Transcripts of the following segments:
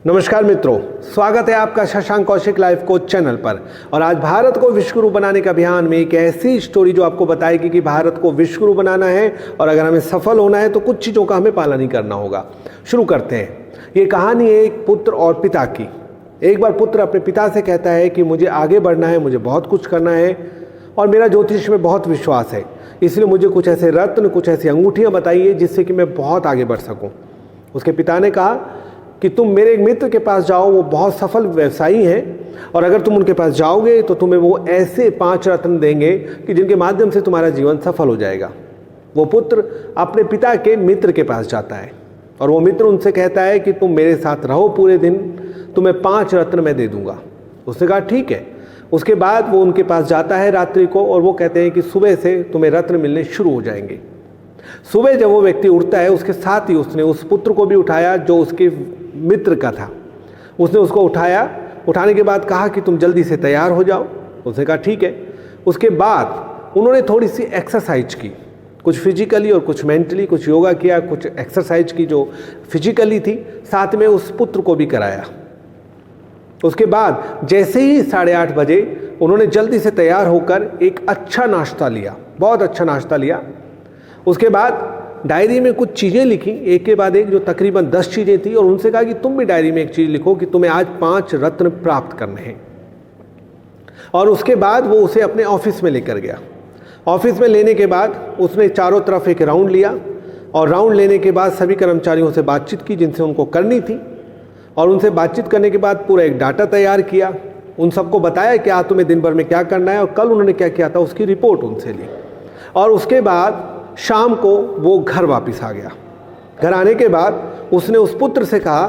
नमस्कार मित्रों, स्वागत है आपका Shashank Kaushik life coach channel पर। और आज भारत को विश्वगुरु बनाने का अभियान में एक ऐसी स्टोरी जो आपको बताएगी कि भारत को विश्वगुरु बनाना है और अगर हमें सफल होना है तो कुछ चीज़ों का हमें पालन नहीं करना होगा। शुरू करते हैं। ये कहानी है एक पुत्र और पिता की। एक बार पुत्र अपने पिता से कहता है कि मुझे आगे बढ़ना है, मुझे बहुत कुछ करना है और मेरा ज्योतिष में बहुत विश्वास है, इसलिए मुझे कुछ ऐसे रत्न, कुछ ऐसी अंगूठियाँ बताइए जिससे कि मैं बहुत आगे बढ़ सकूँ। उसके पिता ने कहा कि तुम मेरे एक मित्र के पास जाओ, वो बहुत सफल व्यवसायी हैं और अगर तुम उनके पास जाओगे तो तुम्हें वो ऐसे 5 रत्न देंगे कि जिनके माध्यम से तुम्हारा जीवन सफल हो जाएगा। वो पुत्र अपने पिता के मित्र के पास जाता है और वो मित्र उनसे कहता है कि तुम मेरे साथ रहो पूरे दिन, तुम्हें 5 रत्न मैं दे दूंगा। उसने कहा ठीक है। उसके बाद वो उनके पास जाता है रात्रि को और वो कहते हैं कि सुबह से तुम्हें रत्न मिलने शुरू हो जाएंगे। सुबह जब वो व्यक्ति उठता है उसके साथ ही उसने उस पुत्र को भी उठाया जो उसके मित्र का था। उसने उसको उठाया, उठाने के बाद कहा कि तुम जल्दी से तैयार हो जाओ। उसने कहा ठीक है। उसके बाद उन्होंने थोड़ी सी एक्सरसाइज की, कुछ फिजिकली और कुछ मेंटली, कुछ योगा किया, कुछ एक्सरसाइज की जो फिजिकली थी, साथ में उस पुत्र को भी कराया। उसके बाद जैसे ही 8:30 बजे उन्होंने जल्दी से तैयार होकर एक अच्छा नाश्ता लिया, बहुत अच्छा नाश्ता लिया। उसके बाद डायरी में कुछ चीज़ें लिखी एक के बाद एक, जो तकरीबन 10 चीज़ें थी, और उनसे कहा कि तुम भी डायरी में एक चीज़ लिखो कि तुम्हें आज 5 रत्न प्राप्त करने हैं। और उसके बाद वो उसे अपने ऑफिस में लेकर गया। ऑफिस में लेने के बाद उसने चारों तरफ एक राउंड लिया और राउंड लेने के बाद सभी कर्मचारियों से बातचीत की जिनसे उनको करनी थी, और उनसे बातचीत करने के बाद पूरा एक डाटा तैयार किया। उन सबको बताया कि आज तुम्हें दिन भर में क्या करना है और कल उन्होंने क्या किया था उसकी रिपोर्ट उनसे ली। और उसके बाद शाम को वो घर वापस आ गया। घर आने के बाद उसने उस पुत्र से कहा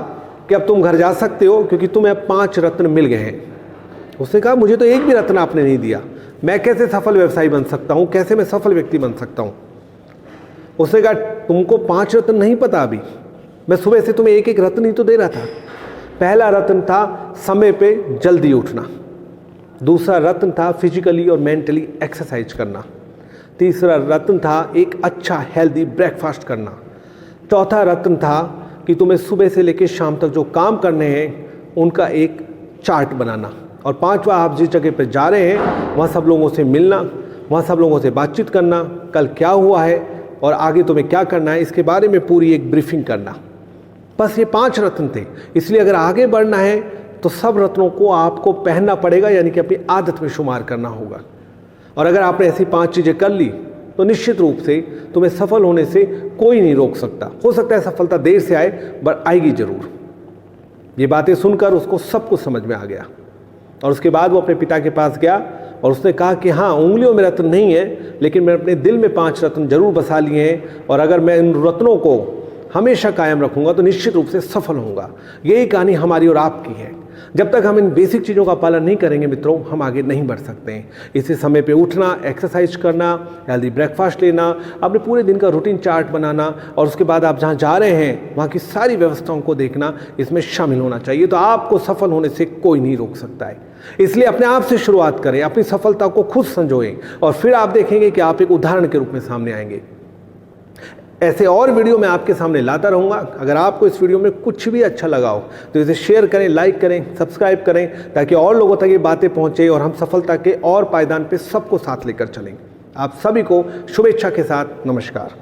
कि अब तुम घर जा सकते हो क्योंकि तुम्हें अब 5 रत्न मिल गए हैं। उसने कहा मुझे तो एक भी रत्न आपने नहीं दिया, मैं कैसे सफल व्यवसायी बन सकता हूँ, कैसे मैं सफल व्यक्ति बन सकता हूँ। उसने कहा तुमको 5 रत्न नहीं पता अभी, मैं सुबह से तुम्हें एक एक रत्न ही तो दे रहा था। पहला रत्न था समय पे जल्दी उठना, दूसरा रत्न था फिजिकली और मेंटली एक्सरसाइज करना, तीसरा रत्न था एक अच्छा हेल्दी ब्रेकफास्ट करना, चौथा रत्न था कि तुम्हें सुबह से लेकर शाम तक जो काम करने हैं उनका एक चार्ट बनाना, और 5वां आप जिस जगह पर जा रहे हैं वहाँ सब लोगों से मिलना, वहाँ सब लोगों से बातचीत करना, कल क्या हुआ है और आगे तुम्हें क्या करना है इसके बारे में पूरी एक ब्रीफिंग करना। बस ये 5 रत्न थे। इसलिए अगर आगे बढ़ना है तो सब रत्नों को आपको पहनना पड़ेगा, यानी कि अपनी आदत में शुमार करना होगा। और अगर आपने ऐसी 5 चीज़ें कर ली तो निश्चित रूप से तुम्हें सफल होने से कोई नहीं रोक सकता। हो सकता है सफलता देर से आए, पर आएगी जरूर। ये बातें सुनकर उसको सब कुछ समझ में आ गया और उसके बाद वो अपने पिता के पास गया और उसने कहा कि हाँ, उंगलियों में रत्न नहीं है लेकिन मैं अपने दिल में 5 रत्न जरूर बसा लिए हैं और अगर मैं इन रत्नों को हमेशा कायम रखूंगा तो निश्चित रूप से सफल होऊंगा। यही कहानी हमारी और आपकी है। जब तक हम इन बेसिक चीज़ों का पालन नहीं करेंगे मित्रों, हम आगे नहीं बढ़ सकते हैं। इसे समय पे उठना, एक्सरसाइज करना, हेल्दी ब्रेकफास्ट लेना, अपने पूरे दिन का रूटीन चार्ट बनाना और उसके बाद आप जहाँ जा रहे हैं वहाँ की सारी व्यवस्थाओं को देखना, इसमें शामिल होना चाहिए। तो आपको सफल होने से कोई नहीं रोक सकता है। इसलिए अपने आप से शुरुआत करें, अपनी सफलता को खुद संजोएं और फिर आप देखेंगे कि आप एक उदाहरण के रूप में सामने आएंगे। ऐसे और वीडियो मैं आपके सामने लाता रहूँगा। अगर आपको इस वीडियो में कुछ भी अच्छा लगा हो तो इसे शेयर करें, लाइक करें, सब्सक्राइब करें ताकि और लोगों तक ये बातें पहुँचे और हम सफलता के और पायदान पे सबको साथ लेकर चलें। आप सभी को शुभेच्छा के साथ नमस्कार।